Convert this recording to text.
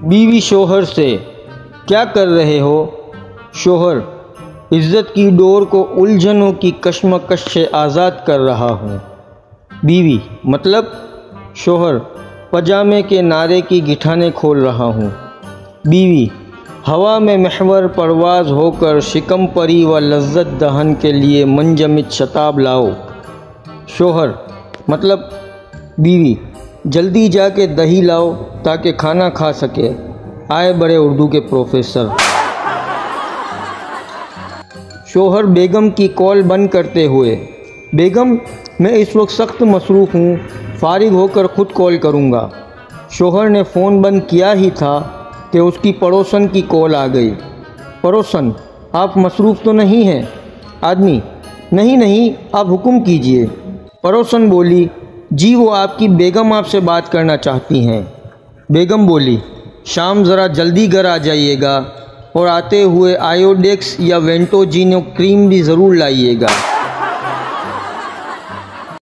बीवी शोहर से, क्या कर रहे हो? शोहर, इज़्ज़त की डोर को उलझनों की कशमकश से आज़ाद कर रहा हूँ। बीवी, मतलब? शोहर, पजामे के नारे की गिठाने खोल रहा हूँ। बीवी, हवा में महवर परवाज़ होकर शिकम परी व लज्जत दहन के लिए मंजमित शताब लाओ। शोहर, मतलब? बीवी, जल्दी जाके दही लाओ ताकि खाना खा सके। आए बड़े उर्दू के प्रोफेसर। शोहर बेगम की कॉल बंद करते हुए, बेगम मैं इस वक्त सख्त मसरूफ़ हूँ, फारिग होकर ख़ुद कॉल करूँगा। शोहर ने फ़ोन बंद किया ही था कि उसकी पड़ोसन की कॉल आ गई। पड़ोसन, आप मसरूफ़ तो नहीं हैं? आदमी, नहीं नहीं, आप हुक्म कीजिए। पड़ोसन बोली, जी वो आपकी बेगम आपसे बात करना चाहती हैं। बेगम बोली, शाम ज़रा जल्दी घर आ जाइएगा और आते हुए आयोडेक्स या वेंटोजिनो क्रीम भी ज़रूर लाइएगा।